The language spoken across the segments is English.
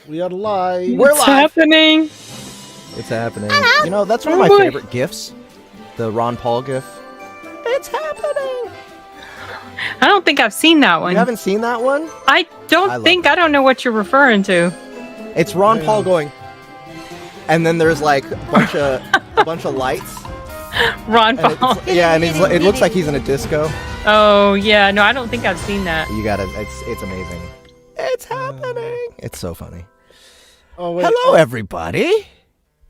We are live. We're It's live. happening. It's happening. You know, that's one of my favorite GIFs. The Ron Paul GIF. It's happening. I don't think I've seen that one. You haven't seen that one? I don't know what you're referring to. It's Ron Paul going, and then there's like a bunch of lights. Ron And Paul. and it looks like he's in a disco. Oh yeah, no, I don't think I've seen that. You gotta, it's amazing. It's happening. It's so funny. Oh, wait. Hello, everybody.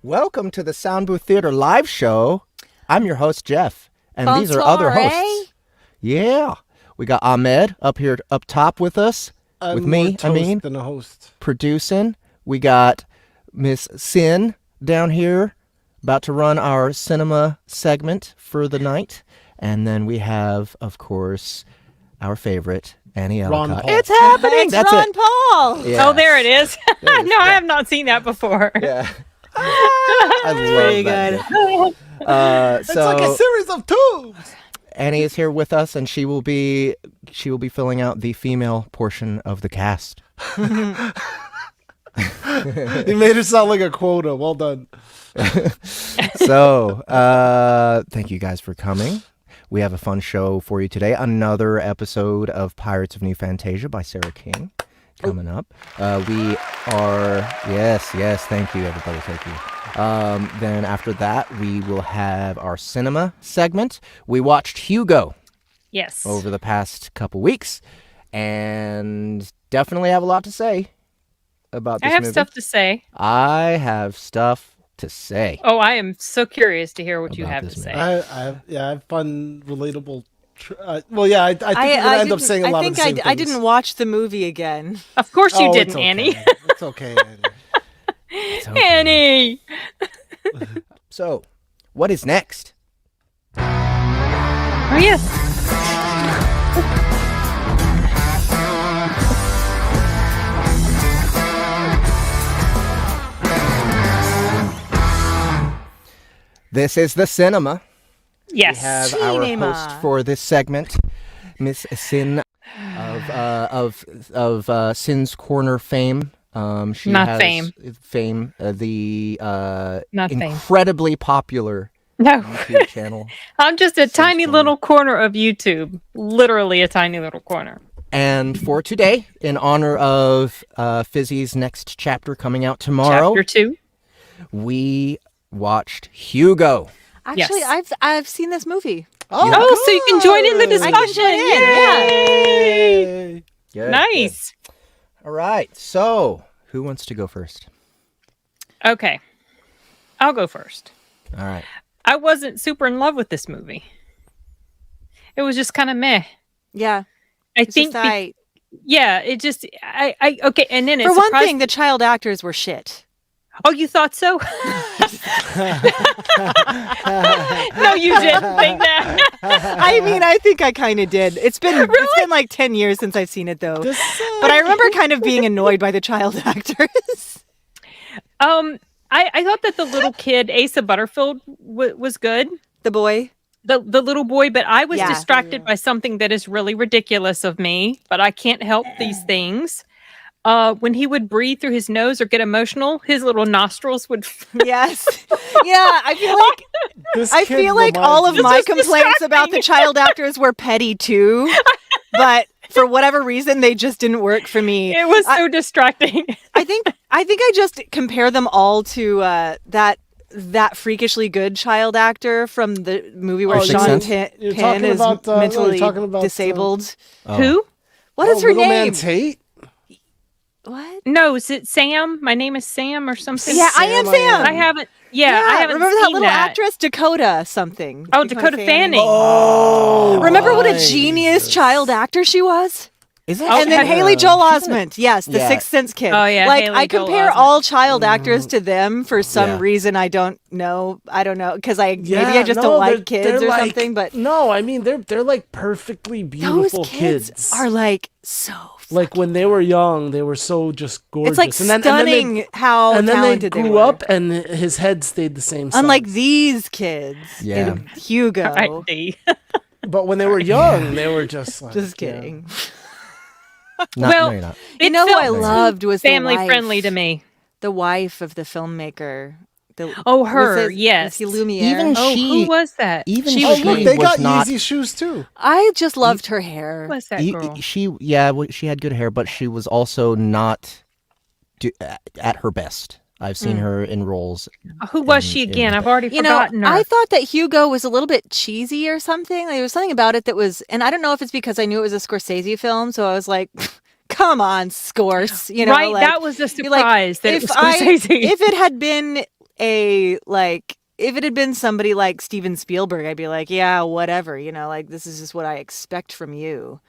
Welcome to the Soundbooth Theater live show. I'm your host, Jeff, and these are other hosts. Yeah, we got Ahmed up here, up top with us, with me. Than a host. Producing. We got Miss Cyn down here, about to run our cinema segment for the night, and then we have, of course, our favorite. Annie Ron Ellicott. Paul. It's happening. It's That's Ron it. Paul. Yeah. Oh, there it is. There it is. No, I have not seen that before. Yeah. I love Very that. good. GIF. It's like a series of tubes. Annie is here with us, and she will be filling out the female portion of the cast. You made it sound like a quota. Well done. So, thank you guys for coming. We have a fun show for you today. Another episode of Pirates of New Fantasia by Sarah King coming up. We are, yes, thank you, everybody, thank you. Then after that, we will have our cinema segment. We watched Hugo Yes. over the past couple weeks, and definitely have a lot to say about this I have movie. stuff to say. I have stuff to say. Oh, I am so curious to hear what you About have to this say. I have fun, relatable. I think you're gonna end up saying a lot of the same things. I didn't watch the movie again. Of course you Oh, didn't, it's okay. Annie. It's okay, Annie. It's okay. Annie. So, what is next? Oh yes. This is the cinema. Yes. We have our Cinema. host for this segment, Miss Cyn of Cyns Corner fame. She Not has fame. Fame, the Not fame. incredibly popular No. YouTube channel. I'm just a tiny Corner. little corner of YouTube. Literally a tiny little corner. And for today, in honor of Fizzy's next chapter coming out tomorrow, Chapter 2. we watched Hugo. Actually, Yes. I've seen this movie. Oh, so you can join in the good. I can discussion. join in, Yay! Yay. Good, Nice. good. All right. So, who wants to go first? Okay. I'll go first. All right. I wasn't super in love with this movie. It was just kind of meh. Yeah. I It's think, just I, it just, okay. And then for one thing, the child actors were shit. oh, you thought so? No, you didn't think that. I mean, I think I kind of did. It's been like 10 years since I've seen it, though. But I remember kind of being annoyed by the child actors. I thought that the little kid, Asa Butterfield, was good. The boy. The little boy, but I was Yeah. distracted by something that is really ridiculous of me, but I can't help these things. When he would breathe through his nose or get emotional, his little nostrils would. Yes. Yeah, I feel like all of my is complaints about the child actors were petty too. But for whatever reason, they just didn't work for me. It was so distracting. I think I just compare them all to that freakishly good child actor from the movie where Sixth Sean Sense? You're Penn talking is about, no, you're mentally talking about, disabled. Oh. Who? What is her Little name? Man Tate? What? No, is it Sam? My name is Sam or something. Yeah, I am Sam. I haven't. Yeah, I haven't remember that seen little actress, Dakota something. Oh, Dakota Fanning. Oh, Remember what a right. genius child actor she was? Is it? And then Haley Joel Osment, yes, the Yeah. Sixth Sense kid. Oh, yeah, like Haley I Joel compare Osment. all child actors to them for some Yeah. reason. I don't know because maybe I Yeah, just no, don't like they're kids or like- something. But no, I mean they're like perfectly beautiful those kids are like so. Like when they were young, they were so just gorgeous. It's like stunning how and then they talented grew were. up, and his head stayed the same size. Unlike these kids, Yeah. in Hugo. I see. But when they were young, they were just like Just yeah. kidding. Well, no, you're not. You know who I felt loved was family the wife, friendly to me. The wife of the filmmaker. Oh, her, was yes. he Lumiere? Even Oh, she, who was that? even she she Oh was look, was they got not. Yeezy shoes too. I just loved her hair. Who was that girl? She had good hair, but she was also not at her best. I've seen her in roles. Who was in- she in again? the- I've already You know, forgotten her. I thought that Hugo was a little bit cheesy or something. Like, there was something about it that was, and I don't know if it's because I knew it was a Scorsese film, so I was like, "Come on, Scors!" You know, right? like, That was the you're like, surprise that it was Scorsese. if it had been if it had been somebody like Steven Spielberg, I'd be like, "Yeah, whatever." You know, like this is just what I expect from you.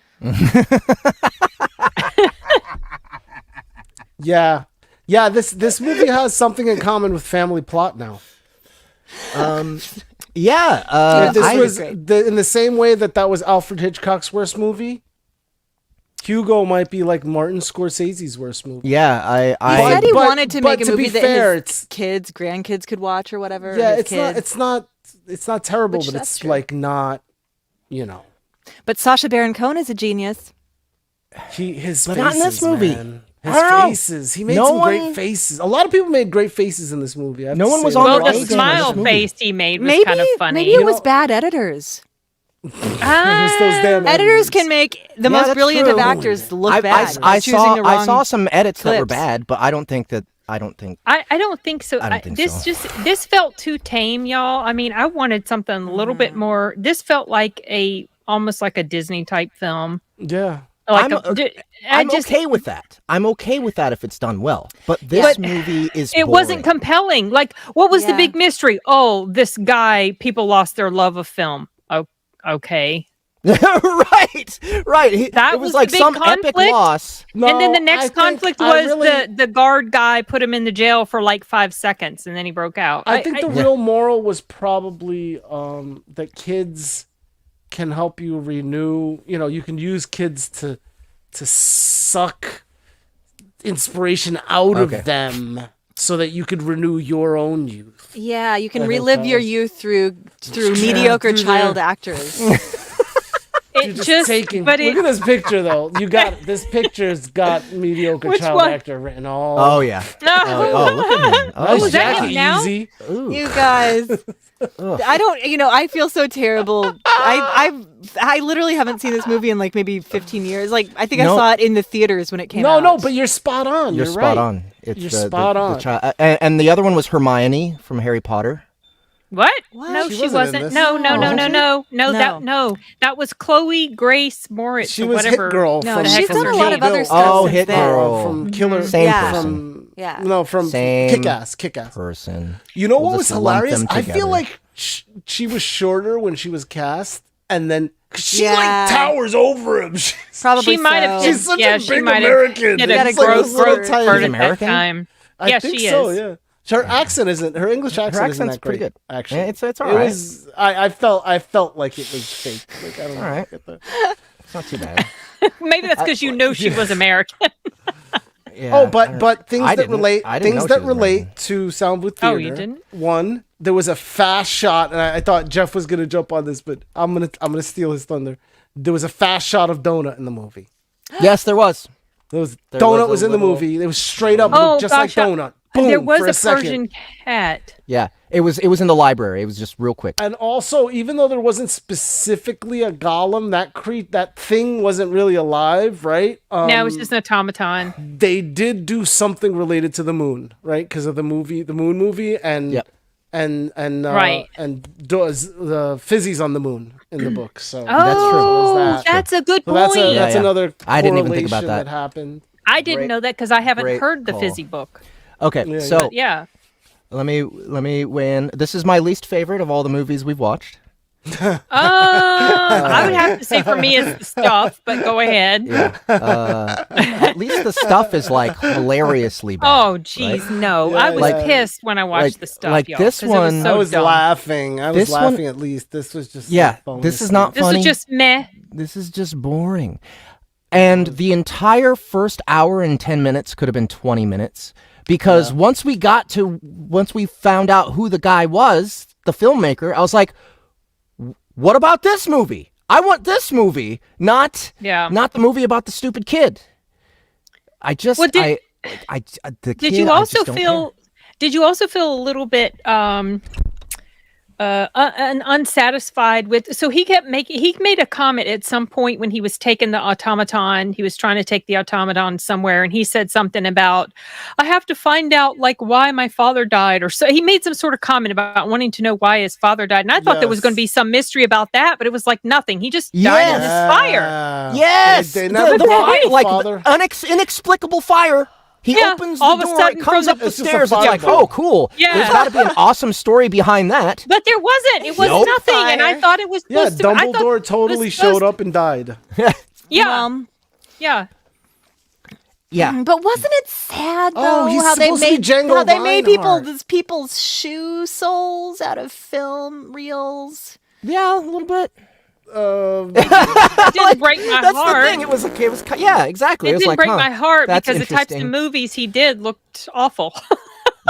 Yeah, yeah. This movie has something in common with Family Plot now. Yeah, If this I- was great. in the same way that was Alfred Hitchcock's worst movie, Hugo might be like Martin Scorsese's worst movie. yeah. He I said he but- wanted to but make a to be movie that fair, his it's- kids, grandkids could watch or whatever. Yeah, his kids. it's not terrible, Which, but that's it's true. like not, you know, But Sacha Baron Cohen is a genius. his But faces, not in this movie. man. I His don't know. faces. He made No some one- great faces. A lot of people made great faces in this movie. I have No to one say was that. on well, the the right thing in smile this movie. face he made was Maybe kind of funny. maybe it You was know- bad editors. It was those damn Editors can make the Yeah, most that's brilliant true. of actors look I bad. by choosing the I wrong saw some edits that were clips. bad, but I don't think. I don't think so. I don't think this so. this felt too tame, y'all. I mean, I wanted something a little bit more. This felt like almost like a Disney type film. Yeah. Like I'm okay with that. I'm okay with that if it's done well. But this movie is. it wasn't boring. compelling. Like, what was the Yeah. big mystery? Oh, this guy. People lost their love of film. Oh, okay. right. That it was was like the big some epic conflict? loss. And then the No, I next think conflict I was really- the guard guy put him in the jail for like 5 seconds, and then he broke out. I think the real moral was probably that kids can help you renew. You know, you can use kids to suck inspiration out Okay. of them, so that you could renew your own youth. Yeah, you can I think relive that your was- youth through mediocre through child their- actors. it Just just, taking. but Look it, at this picture, though. You got this picture's got mediocre Which child one? actor written all. Oh yeah. no. Oh, look at him. Oh, Nice is that jacket, him now? Easy. Ooh. You guys, I don't. You know, I feel so terrible. I literally haven't seen this movie in like maybe 15 years. Like I think I No. saw it in the theaters when it came No, out. no, but you're spot on. You're You're spot right. on. It's You're the spot on. child, and the other one was Hermione from Harry Potter. What? What? No, She she wasn't in wasn't. this. No, no, no, Wasn't no, she? no, no. No. That was Chloe Grace Moritz. She or was whatever. Hit Girl. No, from, she's from done a Kill lot of other Bill. stuff Oh, since Hit then. Girl. From Killer. Same Yeah. person. From Yeah. no, from Same Kick-Ass. Person. You know We'll what was just lump hilarious? them I feel together. like she was shorter when she was cast, and then 'cause she Yeah. like towers over him. Probably She might have. so. She's such a she big might have American. hit Got a a growth growth spurt spurt. at She's that American? time. I Yeah, think she so. is. Yeah. Her accent isn't. Her English accent isn't accent's that great. pretty good. Actually, Yeah, it's all it right. was. I felt like it was fake. Like I don't know. All right. Get the- It's not too bad. Maybe that's because you know she was American. Yeah, Oh, I don't- but things I that didn't- relate I didn't know things she that was relate American. to Soundbooth Theater. Oh, you didn't? One, there was a fast shot, and I thought Jeff was gonna jump on this, but I'm gonna steal his thunder. There was a fast shot of Donut in the movie. Yes, there was. There was There Donut was a was in the little- movie. It was straight up Oh, just like gosh, Donut. Boom, there was for a second. Persian cat. Yeah, it was in the library. It was just real quick. And also, even though there wasn't specifically a golem, that thing wasn't really alive, right? No, it was just an automaton. They did do something related to the moon, right? Because of the movie, the Moon movie, and Yep. and Right. and does the Fizzy's on the moon in the book. So Oh, that. that's a good So point. that's Yeah. another. I didn't even think about correlation that. happened. I didn't Great- know that because I haven't great heard the call. Fizzy book. Okay, Yeah, so Yeah. let me weigh in. This is my least favorite of all the movies we've watched. I would have to say for me it's the stuff, but go ahead. Yeah. At least the stuff is like hilariously bad. Oh, geez, right? no. Yeah, I was yeah. pissed when I watched the stuff, like y'all, this 'cause it was one- so I was dumb. laughing. I was This one- laughing at least. This was just Yeah, like bonus this is not This funny. was just meh. This is just boring. And the entire first hour and 10 minutes could have been 20 minutes because once we found out who the guy was, the filmmaker, I was like, what about this movie? I want this movie, not the movie about the stupid kid. I just, Well, the Did kid, you I also just don't feel? Did you also feel a little bit unsatisfied with? So he made a comment at some point when he was taking the automaton. He was trying to take the automaton somewhere, and he said something about, "I have to find out like why my father died," or so. He made some sort of comment about wanting to know why his father died, and I thought there was going to be some mystery about that, but it was like nothing. He just died in this fire. Yes, They never the brought fire, the like father. Inexplicable fire. He Yeah, opens the all of a door, sudden it comes from up the- the It's just a stairs. It's like, fireball. oh, cool. Yeah. There's got to be an awesome story behind that. But there wasn't. It was Nope. nothing, and I Fire. thought it was Yeah, supposed to. I thought Dumbledore it was totally supposed- showed up and died. Yeah, Yeah. Yeah. But wasn't it sad though? Oh, he's how they supposed to be made Django how they made Reinhardt. these people's shoe soles out of film reels. Yeah, a little bit. it didn't break my That's heart. the thing. It was yeah, exactly. It was didn't like, break huh, my heart that's because the types of interesting. movies he did looked awful.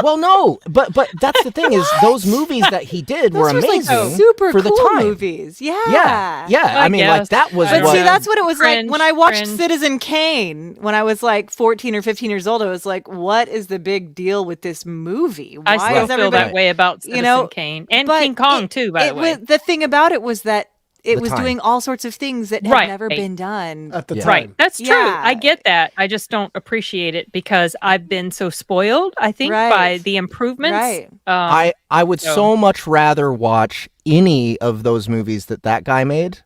Well, no, but that's the thing is those movies that he did were Those amazing like super for the cool time. movies. Yeah. Yeah. I mean, like guess. that was But But what. see, that's what it was Cringe, like when I watched cringe. Citizen Kane when I was like 14 or 15 years old. I was like, what is the big deal with this movie? Why I still is feel everybody that way about Citizen know, Kane and but King Kong it- too. By the way, the thing about it was that it The was time. doing all sorts of things that had Right. never been done. At the Yeah. time. right? That's true. Yeah. I get that. I just don't appreciate it because I've been so spoiled. I think Right. by the improvements. Right. I would so much rather watch any of those movies that guy made,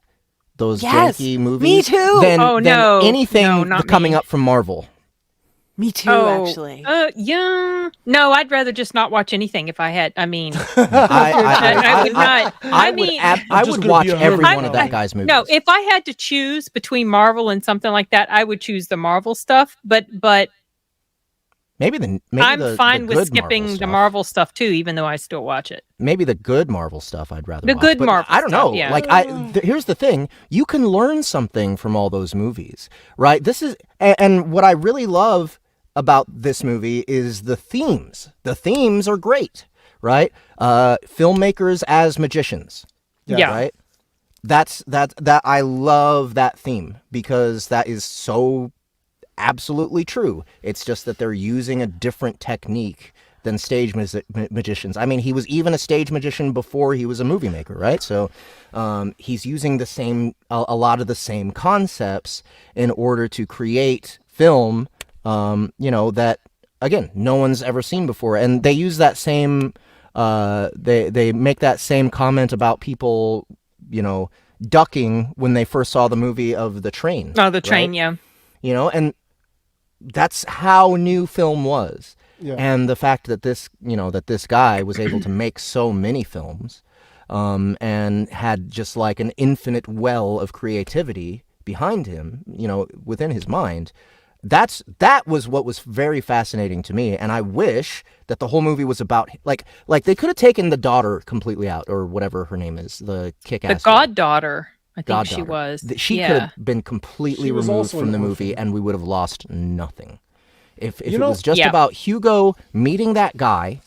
those Yes, janky movies, me too. than, Oh, than no. anything No, not coming me. up from Marvel. Me too, Oh, actually. yeah. No, I'd rather just not watch anything if I had. I mean, I would not. I mean, I just would gonna watch be a every hermit one of now. that guy's movies. no. If I had to choose between Marvel and something like that, I would choose the Marvel stuff. But maybe the I'm fine the with good skipping Marvel the stuff. Marvel stuff too, even though I still watch it. Maybe the good Marvel stuff I'd rather The watch. good but Marvel I don't stuff, know. yeah. Like here's the thing. You can learn something from all those movies, right? This is and what I really love about this movie is the themes. The themes are great, right? Filmmakers as magicians. Yeah. Right? That I love that theme because that is so absolutely true. It's just that they're using a different technique than stage magicians. I mean, he was even a stage magician before he was a movie maker, right? So he's using a lot of the same concepts in order to create film, that, again, no one's ever seen before. And they use that same, they make that same comment about people, ducking when they first saw the movie of The Train. Oh, the train, right? yeah. And that's how new film was. Yeah. And the fact that this guy was able to make so many films, and had just like an infinite well of creativity behind him, within his mind, that was what was very fascinating to me. And I wish that the whole movie was about like they could have taken the daughter completely out, or whatever her name is, the kick-ass The goddaughter, I think she goddaughter. was. She yeah. could have been completely She was removed also from an the movie, orphan. and we would have lost nothing. If it know- was just Yeah. about Hugo meeting that guy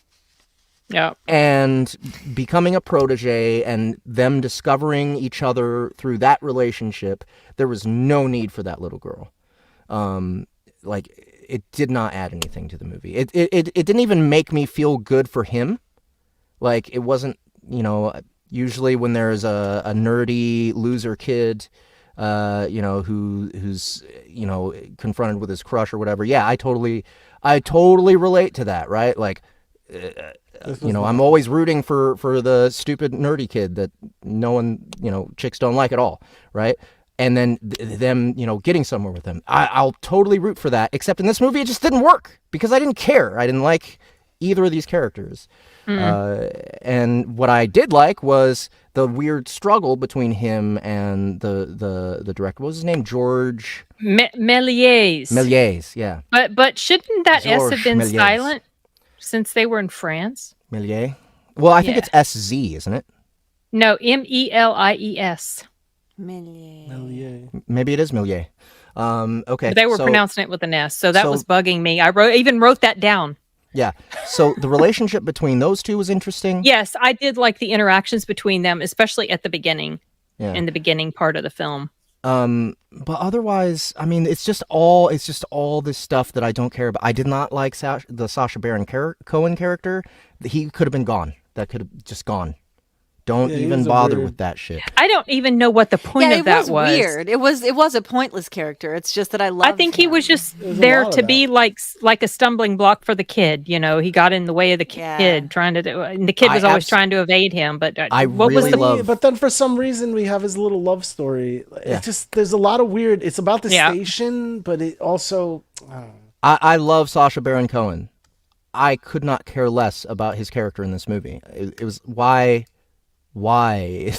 Yeah. and becoming a protege and them discovering each other through that relationship, there was no need for that little girl. It did not add anything to the movie. It didn't even make me feel good for him. Like, it wasn't, usually when there's a nerdy loser kid, who's confronted with his crush or whatever. Yeah, I totally relate to that, right? Like, I'm always rooting for the stupid nerdy kid that no one, chicks don't like at all, right? And then them, getting somewhere with him. I'll totally root for that. Except in this movie, it just didn't work because I didn't care. I didn't like either of these characters. And what I did like was the weird struggle between him and the director. What was his name? George Méliès. Méliès, yeah. But shouldn't that S Georges have been Méliès. silent since they were in France? Méliès. Well, I think Yeah. it's SZ, isn't it? No, Melies. Million. Maybe it is Méliès. Okay. But they were so, pronouncing it with an S, so that so- was bugging me. I even wrote that down. Yeah. So the relationship between those two was interesting. Yes, I did like the interactions between them, especially at the beginning, Yeah. in the beginning part of the film. But otherwise, I mean, it's just all this stuff that I don't care about. I did not like the Sacha Baron Cohen character. He could have been gone. That could have just gone. Don't Yeah, he even was a bother weird- with that shit. I don't even know what the point Yeah, of that it was weird. It was a pointless character. It's just that I love. I think he was just There's a there lot of to that. be like a stumbling block for the kid. You know, he got in the way of the Yeah. kid trying to do, and the kid I was always abs- trying to evade him. But I what was really the love- But then for some reason we have his little love story. Yeah. It's just there's a lot of weird. It's about the Yeah. station, but it also. I don't know. I love Sacha Baron Cohen. I could not care less about his character in this movie. It was why, why?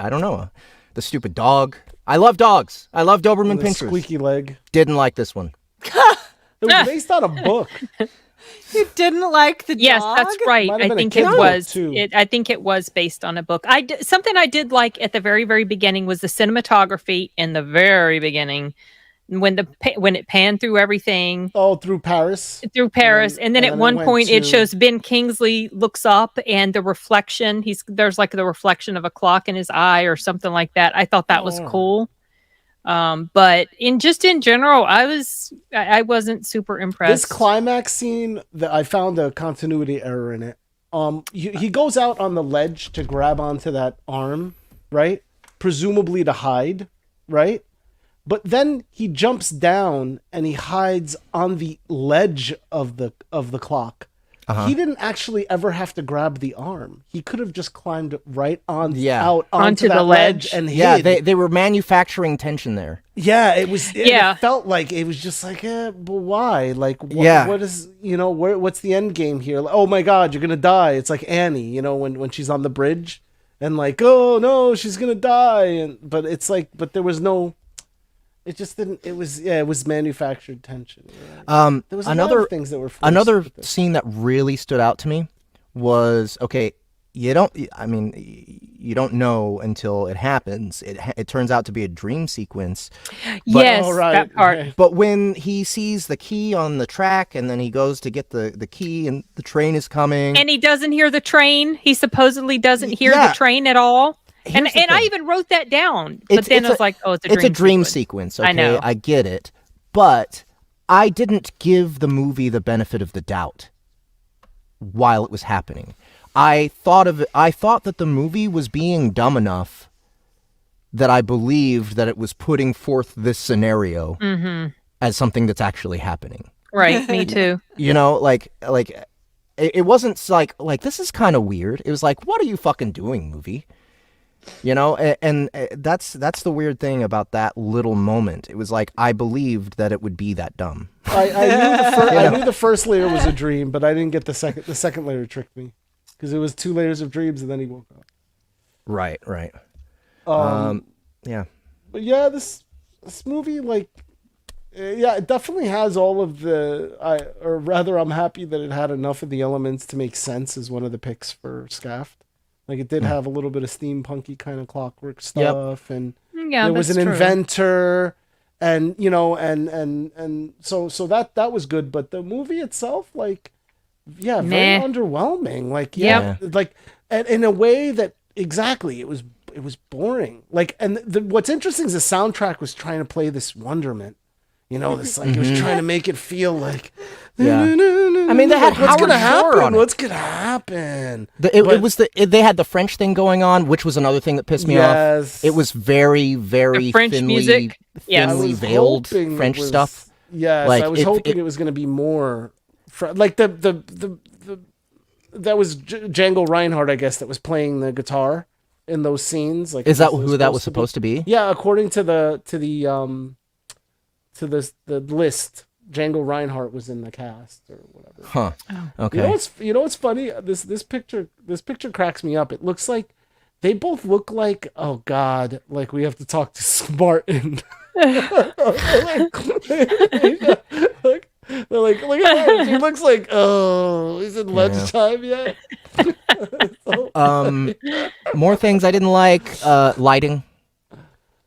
I don't know. The stupid dog. I love dogs. I love Doberman The Pinschers. squeaky leg. Didn't like this one. It was based on a book. You didn't like the Yes, dog? that's right. Might have I been a think kid's it book, was. too. I think it was based on a book. Something I did like at the very, very beginning was the cinematography in the very beginning, when it panned through everything Oh, through Paris. through Paris, and then and at then it one went point it to- shows Ben Kingsley looks up and the reflection. There's like the reflection of a clock in his eye or something like that. I thought that was Oh. cool. But in general, I wasn't super impressed. This climax scene that I found a continuity error in it. He goes out on the ledge to grab onto that arm, right? Presumably to hide, right? But then he jumps down and he hides on the ledge of the clock. Uh-huh. He didn't actually ever have to grab the arm. He could have just climbed right on Yeah. out Onto onto the that ledge ledge. and hid. Yeah, they were manufacturing tension there. Yeah, it was. Yeah. It felt like it was just like, but why? Like, Yeah. what is what's the end game here? Like, oh my God, you're gonna die. It's like Annie, when she's on the bridge, and like, oh no, she's gonna die, but it's like, but there was no. It just didn't. It was manufactured tension. Yeah. There was a lot of things that were forced another with it. scene that really stood out to me was you don't know until it happens. It turns out to be a dream sequence. yes, Oh, right, that part. right. But when he sees the key on the track and then he goes to get the key and the train is coming. And he doesn't hear the train. He supposedly doesn't hear Yeah. the train at all. And Here's the I thing. even wrote that down. But then I was like, oh, it's a dream sequence. I Okay, know. I get it. But I didn't give the movie the benefit of the doubt while it was happening. I thought that the movie was being dumb enough that I believed that it was putting forth this scenario as something that's actually happening. Right, me too. It wasn't like this is kind of weird. It was like, what are you fucking doing, movie? And that's the weird thing about that little moment. It was like I believed that it would be that dumb. I knew the first layer was a dream, but I didn't get the second. The second layer tricked me because it was 2 layers of dreams, and then he woke up. Right. Yeah. But yeah, this movie, it definitely has all of or rather, I'm happy that it had enough of the elements to make sense as one of the picks for SCAFT. Like, it did have a little bit of steampunky kind of clockwork stuff, and Yeah, there was that's an true. inventor, and so that was good. But the movie itself, very Meh. underwhelming. And in a way that exactly it was boring. What's interesting is the soundtrack was trying to play this wonderment. It was trying to make it feel like. Yeah. I mean, they had what's Howard gonna Shore happen? on it. What's gonna happen? They had the French thing going on, which was another thing that pissed me off. Yes. It was very, very The French thinly, music? Yes. thinly I was veiled hoping it French was- stuff. Yes, Like, I was if hoping it- it was going to be more, that was Django Reinhardt, I guess, that was playing the guitar in those scenes. Is that who that was supposed to be? Yeah, according to the list, Django Reinhardt was in the cast or whatever. Huh. Okay. You know what's funny? This picture cracks me up. It looks like they both look like, oh God, like we have to talk to Martin. They're like, look at her. She looks like, oh, is it lunchtime yet? More things I didn't like. Lighting.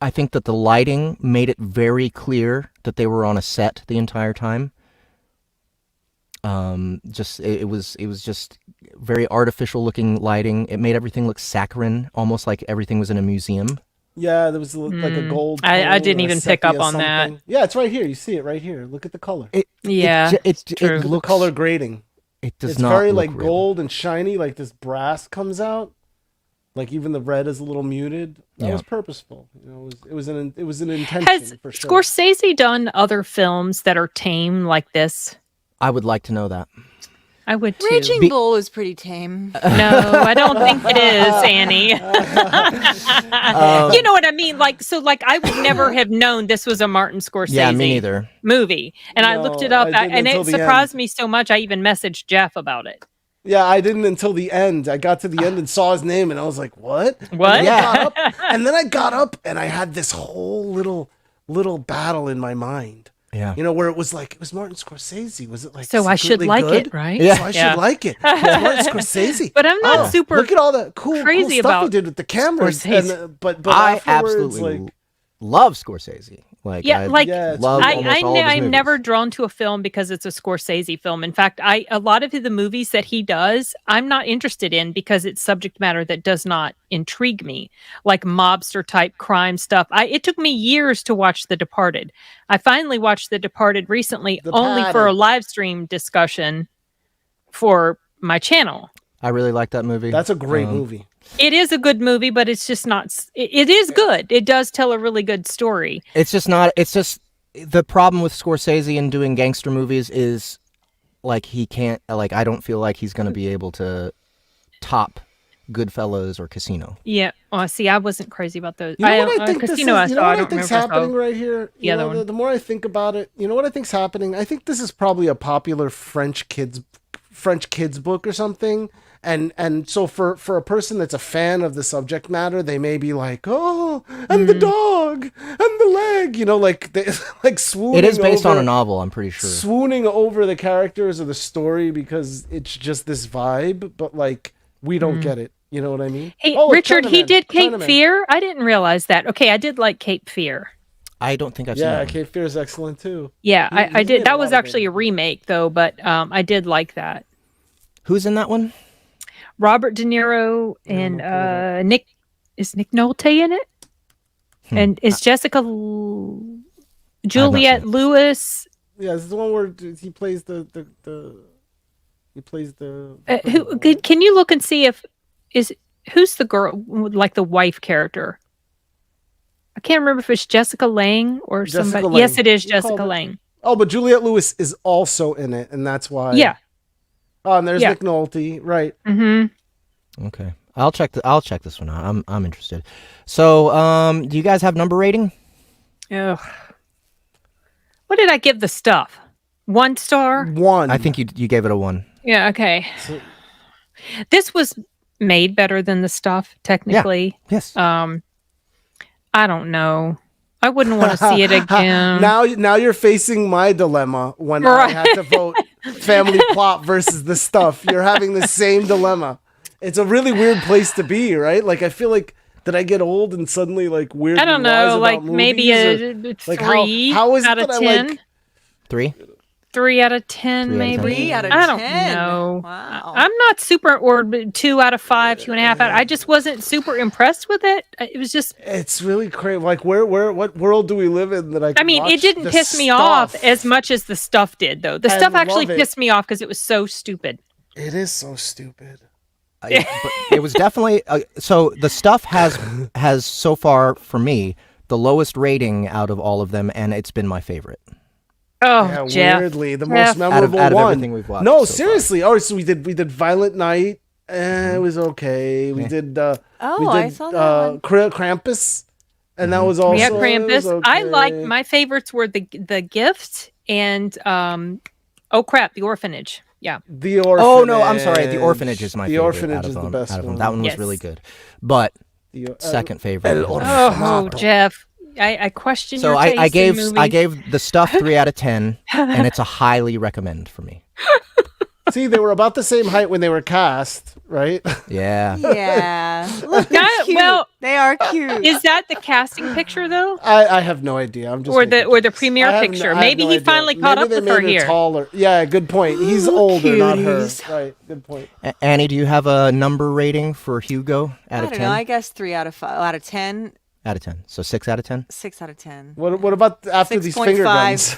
I think that the lighting made it very clear that they were on a set the entire time. It was just very artificial looking lighting. It made everything look saccharine, almost like everything was in a museum. Yeah, there was like a gold. I didn't even pick up on that. Yeah, it's right here. You see it right here. Look at the color. It Look at the color grading. It does it's not. Very look like real. gold and shiny. Like this brass comes out. Like even the red is a little muted. That was purposeful. You know, it was an intention Has for sure. Scorsese done other films that are tame like this? I would like to know that. I would too. Raging Bull was pretty tame. No, I don't think it is, Annie. You know what I mean? Like I would never have known this was a Martin Scorsese me neither. movie. And I looked it up, and it surprised me so much. I even messaged Jeff about it. Yeah, I didn't until the end. I got to the end and saw his name, and I was like, "What?" What? And then I got up, and I had this whole little battle in my mind. Yeah. You know, where it was Martin Scorsese. Was it like so I should like good? it, right? Yeah. So I should like it. It's Martin Scorsese. But I'm not super. Look at all the cool crazy stuff about he did with the cameras. But I afterwards, absolutely love Scorsese. Love I'm never drawn to a film because it's a Scorsese film. In fact, a lot of the movies that he does, I'm not interested in because it's subject matter that does not intrigue me, like mobster type crime stuff. It took me years to watch The Departed. I finally watched The Departed recently, only for a live stream discussion for my channel. I really like that movie. That's a great movie. It is a good movie, but it's just not. It is good. It does tell a really good story. It's just not. It's just the problem with Scorsese and doing gangster movies is like he can't. Like I don't feel like he's going to be able to top Goodfellas or Casino. Yeah. Oh, see, I wasn't crazy about those. You know what I think Casino. You know what I think's happening right here. The more I think about it, you know what I think's happening. I think this is probably a popular French kids book or something. And so for a person that's a fan of the subject matter, they may be like, oh, and the dog and the leg, you know, like they like swooning. It is based on a novel, I'm pretty sure. Swooning over the characters or the story because it's just this vibe, but like we don't get it. You know what I mean? Hey, Richard, he did Cape Fear. I didn't realize that. Okay, I did like Cape Fear. I don't think I've seen that. Yeah, Cape Fear is excellent too. Yeah, I did. That was actually a remake though, but I did like that. Who's in that one? Robert De Niro and Nick Nolte in it, and is Juliette Lewis? Yeah, this is the one where he plays the. Can you look and see who's the girl, like the wife character? I can't remember if it's Jessica Lange or somebody. Lange. Yes, it is Jessica Lange. Oh, but Juliette Lewis is also in it, and that's why. Yeah. Oh, and there's Nick Nolte, right? Mm-hmm. Okay, I'll check this one out. I'm interested. So, do you guys have number rating? Ugh. What did I give the stuff? 1 star? 1. I think you gave it a 1. Yeah. Okay. This was made better than the stuff, technically. Yeah. Yes. I don't know. I wouldn't want to see it again. Now you're facing my dilemma when I had to vote Family Plot versus the stuff. You're having the same dilemma. It's a really weird place to be, right? Like I feel like did I get old and suddenly like weird? I don't know, like maybe a 3 how is out it of that 10. 3? 3 out of 10, maybe. 3 out of 10. I don't know. Wow. I'm not super, or 2 out of 5, 2.5 out. I just wasn't super impressed with it. It was just. It's really crazy. Like what world do we live in that I mean, it didn't piss me off as much as the stuff did, though. The stuff actually pissed me off because it was so stupid. It is so stupid. But it was definitely so. The stuff has so far for me the lowest rating out of all of them, and it's been my favorite. Oh, yeah, Jeff. weirdly, the most memorable out of one. Everything we've watched No, so seriously. Oh, so we did Violent Night. It was okay. We did. I saw that one. Krampus, and that was also. Yeah, Krampus. Okay. I like my favorites were the Gift and oh crap, The Orphanage. Yeah. The Orphanage. Oh no, I'm sorry. The Orphanage is my The favorite. Orphanage out of is the them, best out of them. one. That one was Yes. really good, but second favorite. is- Oh, Jeff, I question So your taste I in gave movies. I gave The Stuff 3 out of 10, and it's a highly recommend for me. See, they were about the same height when they were cast, right? Yeah. Yeah. Look, Yeah, they're cute. well, They are cute. Is that the casting picture though, I have no idea. I'm just or the making jokes. premiere I have picture? I have Maybe no he idea. finally caught Maybe up they with her made here. Taller. Yeah, good point. He's older, not her. Right. Good point. Annie, do you have a number rating for Hugo out I of don't 10? know. I guess 3 out of 5. Out of 10, Out of 10. So 6 out of 10? 6 out of 10. What about after these finger 6.5. guns?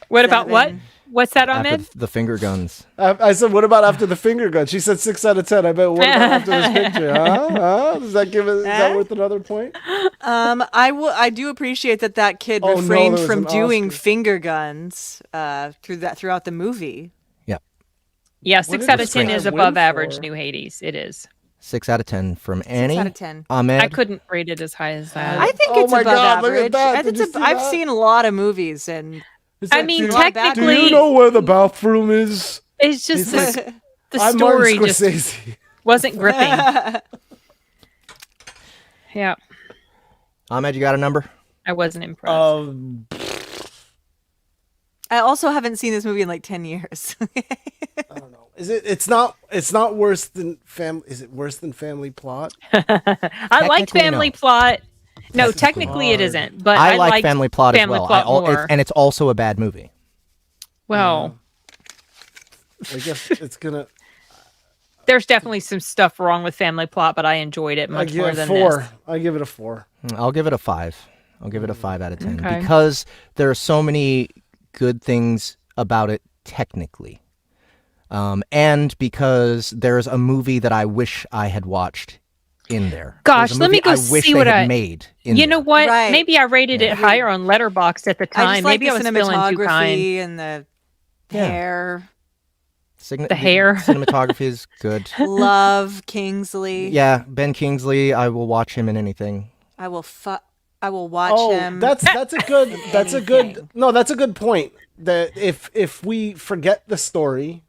What about what? 7. What's that, After Ahmed? the finger guns. I said, what about after the finger gun? She said 6 out of 10. I bet. What about after this picture? Huh? Does that give it? Is that worth another point? I do appreciate that kid Oh, no, refrained there was from an doing Oscar. finger guns throughout the movie. Yeah, What 6 did out the of 10 Strike is win above average for? New Hades. It is. 6 out of 10 from Annie. 6 out of 10. Ahmed. I couldn't rate it as high as that. I think Oh it's my above God, look at average. that. I Did think you see I've that? seen a lot of movies, and It's I like, mean, do, technically, do you know where the bathroom is? it's just He's the I'm story Martin just Scorsese. wasn't gripping. Yeah, Ahmed, you got a number? I wasn't impressed. I also haven't seen this movie in like 10 years. I don't know. Is it? It's not worse than family. Is it worse than Family Plot? I like technically, Family no. Plot. No, That's technically it hard. isn't. But I like liked Family Plot as Family well. Plot more. And it's also a bad movie. Well, I guess it's gonna. there's definitely some stuff wrong with Family Plot, but I enjoyed it I much give more it than 4. this. I give it a 4. I'll give it a 5. I'll give it a 5 out of 10 Okay. because there are so many good things about it technically. And because there's a movie that I wish I had watched in there. Gosh, There's a let me movie go I wish see they what had I made in You there. know what? Right. Maybe I rated it higher on Letterboxd at the time. I just like Maybe the I was feeling too kind. cinematography and the Yeah. hair. The hair. Cinematography is good. Love Kingsley. Yeah, Ben Kingsley, I will watch him in anything. I will watch Oh, him. that's a good. That's a good. No, that's a good point. That if we forget the story,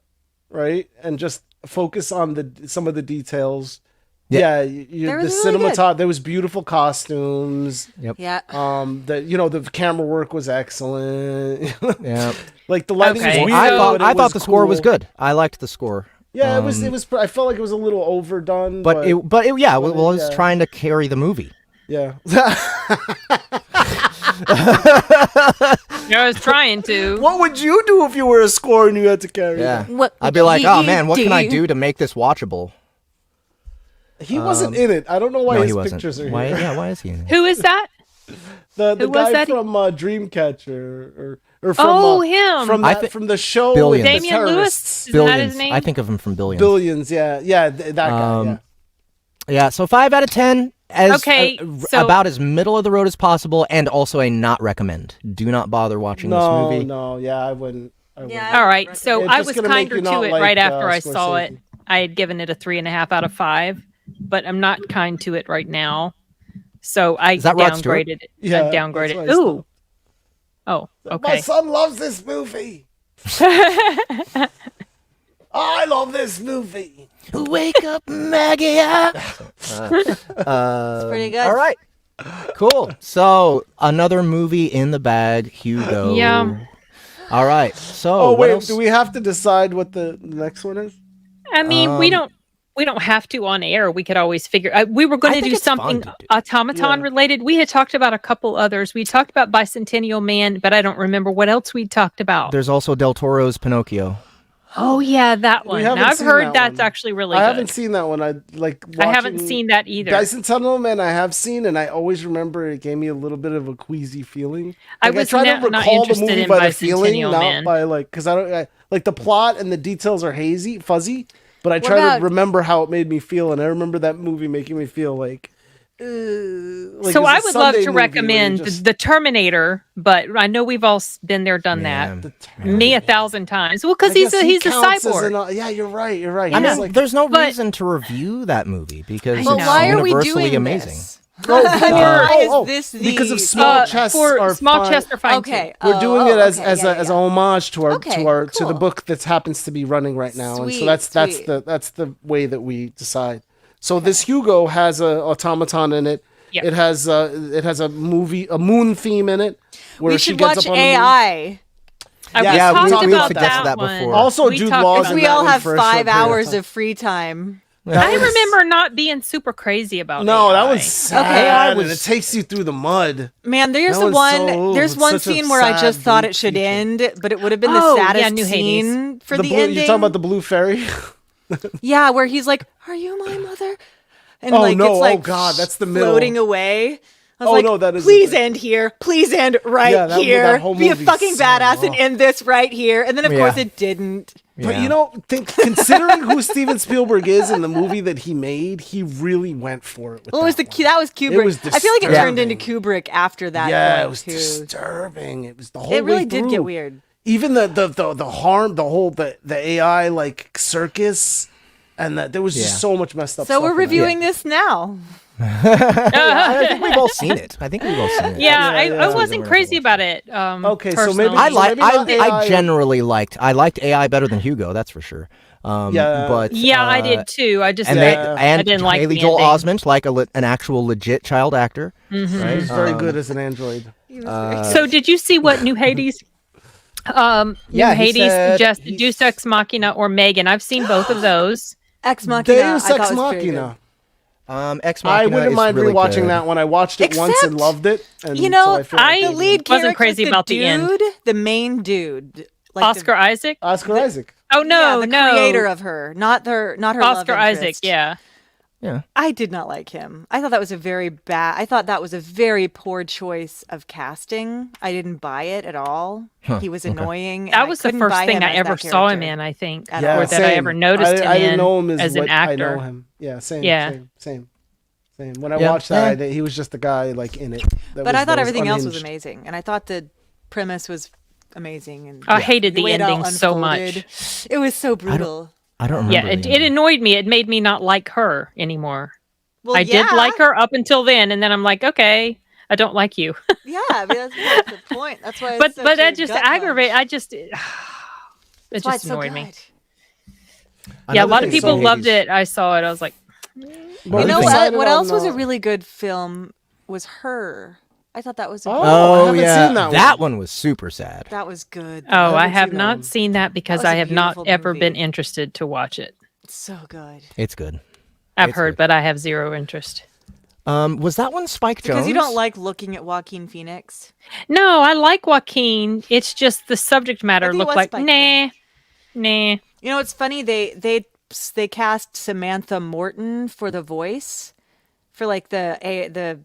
right, and just focus on some of the details. Yeah. Yeah, They were the really good. cinematography. There was beautiful costumes. Yeah. The camera work was excellent. Yeah. Like the lighting Okay. was weird. I but it thought was the score was cool. good. I liked the score. Yeah, it was. I felt like it was a little overdone. But it yeah, well, it was yeah. trying to carry the movie. Yeah. I was trying to. What would you do if you were a score and you had to carry? Yeah. it? What I'd be would like, you "Oh man, what can I do?" do to make this watchable?" He wasn't in it. I don't know why No, his he wasn't. pictures are Why, here. yeah, why is he in it? Who is that? The Who was guy that? from Dreamcatcher or from Oh, him. from I that, thi- from the show Billions. with the Damian Lewis? terrorists. Isn't that Billions. his name? I think of him from Billions. Billions, yeah, that guy. Yeah. Yeah, so 5 out of 10 as Okay, so- about as middle of the road as possible, and also a not recommend. Do not bother watching this movie. Yeah, I wouldn't. Yeah. All right, so It's I just was gonna make kinder you to not it like, right after I saw Scorsese. it. I had given it a 3.5 out of 5, but I'm not kind to it right now. So I Is that Rod Stewart? downgraded it. Yeah, I downgraded that's it. why I Ooh. Oh, My okay. son loves this movie. I love this movie. Wake up, Maggie! Pretty good. All right. Cool. So, another movie in the bag, Hugo. Yeah. All right. So, Oh what wait, else? do we have to decide what the next one is? I mean, we don't have to on air. We could always figure. We were going I to think do it's fun something to do. automaton Yeah. related. We had talked about a couple others. We talked about Bicentennial Man, but I don't remember what else we talked about. There's also Del Toro's Pinocchio. Oh yeah, that one. haven't Now, I've seen heard that that's one. actually really I good. haven't seen that one. I haven't watching seen that either. Bicentennial Man I have seen, and I always remember it gave me a little bit of a queasy feeling. I Like, was try not to recall the interested movie in by the feeling, Bicentennial not Man. by because like the plot and the details are fuzzy. But I try about- to remember how it made me feel, and I remember that movie making me feel like. Like So it's a I would love Sunday to movie where you recommend just- the Terminator, but I know we've all been there, done Yeah. that. Me 1,000 times. Well, because I he's guess a he he's a counts as cyborg. yeah, you're right. You're right. I He's mean, like- there's no But- reason to review that movie because I it's know. But why are we universally doing amazing. this? Why is this the because of small chests for are small fine. chests are fine. Okay. We're doing it as a yeah. homage to our Okay, to the cool. book that happens to be running right now, and so Sweet, sweet. that's the way that we decide. So this Hugo has a automaton in it. Yep. It has a moon theme in it where We she should gets watch up on the moon. AI. Yeah, we we talked talked about suggested that one. before. Also, We Jude talked Law's about- in We that all one have for a short 5 period of hours time. of free time. I remember not being super crazy about No, that AI. one's sad. AI was- And it takes you through the mud. Man, there's That the one's one. so- There's it's one such a scene where I sad, just thought bleak it should future. end, but it would have been Oh, the yeah, saddest New Hades. scene for the blue, ending. You're talking about the blue fairy? Yeah, where he's like, "Are you my mother?" And Oh, like no. it's like Oh, God, that's the middle. floating away. I was Oh, like, no, that is please the thing. end here. Please end right Yeah, that here. whole Be a movie's fucking so badass and rough. end this right here. And then of Yeah. course it didn't. But Yeah. you know, considering who Steven Spielberg is in the movie that he made, he really went for it. With Well, it was that that one. was Kubrick. was I feel like it disturbing. turned into Kubrick after that. Yeah, point, it was too. disturbing. It was the whole. It really way did through. get weird. Even the harm, the AI like circus, and that there was Yeah. just so much messed up. So stuff we're in that. reviewing this now. I think we've all seen it. I think we've all seen it. Yeah, Yeah, I yeah. wasn't crazy about it. Okay, so maybe- personally. I So like. maybe not AI. I generally liked. I liked AI better than Hugo. That's for sure. Yeah. But Yeah, I did too. I just And Yeah. they and I didn't like Haley the Joel ending. Osment, like an actual legit child actor. Right? He's very good as an android. So did you see what New Hades? Yeah, New he Hades said suggested he's- Deus Ex Machina or Megan. I've seen both of those. Ex Machina. Deus I thought Ex was very Machina. Ex I Machina wouldn't is mind really rewatching good. that one. I watched it once and Except, loved it. And you know, so I, feel like I- The maybe- lead Wasn't character, crazy the about the dude, end. the main dude, like Oscar Isaac. Oscar Isaac. Oh no, the no. creator of her, not her Oscar love Isaac. interest. Yeah. Yeah. I did not like him. I thought that was a very bad. I thought that was a very poor choice of casting. I didn't buy it at all. He was annoying. and That I was the couldn't first buy thing him I as ever that saw him character. in. I think, At or all. that I ever noticed him I didn't in know him as an what actor. I know him. Yeah, same. Yeah. Same. When I Yeah. watched that, he was just the guy like in it. But I thought that everything else was unhinged. amazing, and I thought the premise was amazing. And I hated the way it all ending so unfolded. much. It was so brutal. I don't remember. Yeah, the it ending. annoyed me. It made me not like her anymore. Well, I did like her up until then, and then I'm like, okay, I don't like you. Yeah, I mean, that's the point. That's why. but It's but such a that just gut punch. aggravated. I just it That's why just it's so annoyed me. good. Yeah, a Another lot of thing- people so loved Hades. it. I saw it. I was like, But You we know decided what? What on, else was a really good film? Was Her. I thought that was. A Oh, I Oh haven't yeah, seen that one. one was super sad. that was good. oh, I haven't have seen that not one. seen that because was I a have not beautiful ever been movie. interested to watch it. So good. It's good. I've It's heard, good. but I have zero interest. Was that one Spike Jones? Because you don't like looking at Joaquin Phoenix. No, I like Joaquin. It's just the subject matter think it looked was like Spike nah. You know, it's funny. They cast Samantha Morton for the voice, for like the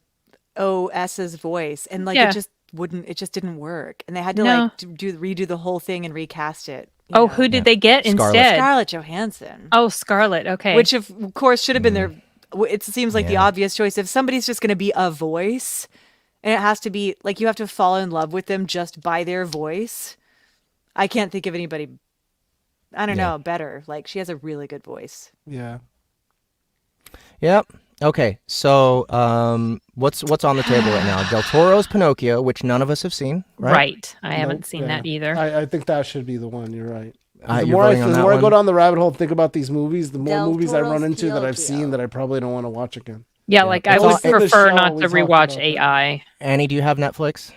OS's voice, and like Yeah. it just didn't work, and they had to No. like redo the whole thing and recast it. you Oh, know. who did they get Scarlett. instead? Scarlett Johansson. Oh, Scarlett. Okay. Which of course should have been their. It seems like the Yeah. obvious choice. If somebody's just going to be a voice, and it has to be like you have to fall in love with them just by their voice. I can't think of anybody. I don't know, better. Like she has a really good voice. Yeah. Yep. Okay. So, what's on the table right now? Del Toro's Pinocchio, which none of us have seen, right? right. I haven't Nope, seen yeah. that either. I think that should be the one. You're right. The You're more I, voting on the that more I one? go down the rabbit hole and think about these movies, the more Del movies I run Toro's into that I've Pinocchio. seen that I probably don't want to watch again. Yeah, like I It's would all- in the prefer show, not we to talked rewatch about that. AI. Annie, do you have Netflix?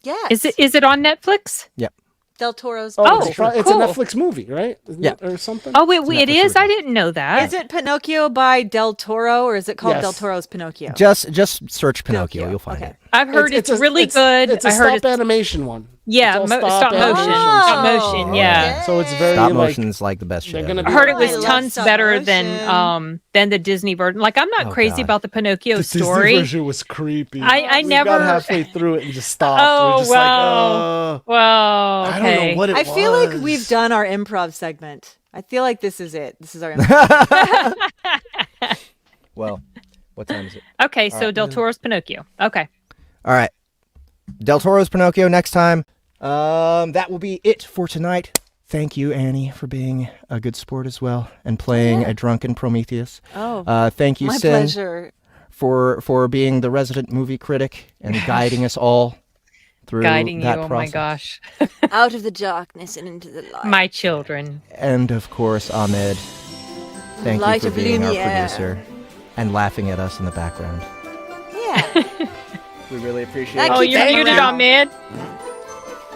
Yes. Is it on Netflix? Yep. Del Toro's? Oh, it's, sure. it's Cool. a Netflix movie, right? Isn't Yeah. it, or something. Oh, it Netflix is. I original. didn't know that. Is it Pinocchio by Del Toro, or is it called Yes. Del Toro's Pinocchio? Just search Pinocchio. Pinocchio, You'll find okay. it. I've heard it's really good. It's a I heard stop animation one. yeah, It's all stop motion. animation. Stop Oh, motion. Yeah. So it's very Stop like motion's like the best shit. they're gonna ever. I heard it Oh, was I love tons stop better motion. than the Disney version. Like I'm not Oh, crazy God. about the Pinocchio the Disney story. version was creepy. I We never got halfway through it and just stopped. Oh, We're just wow. like, Well, I okay. don't know what it I was. feel like we've done our improv segment. I feel like this is it. This is our improv. Well, what time is it? Okay, so Del Toro's Pinocchio. Okay. All right. Del Toro's Pinocchio next time. That will be it for tonight. Thank you, Annie, for being a good sport as well and playing a drunken Prometheus. Oh, Thank you, my Sin. pleasure. for being the resident movie critic and guiding us all through Guiding you, that oh process. my gosh. Out of the darkness and into the light. My children. And of course, Ahmed, thank Light you for of being our Lumiere. producer and laughing at us in the background. Yeah. We really appreciate That it. Oh, keeps you're it muted, around. Ahmed.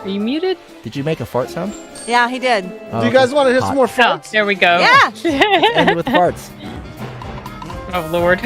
Are you muted? Did you make a fart sound? Yeah, he did. Do you guys want to hear some more Oh, farts? there we go. Yeah. End with farts. Oh, Lord.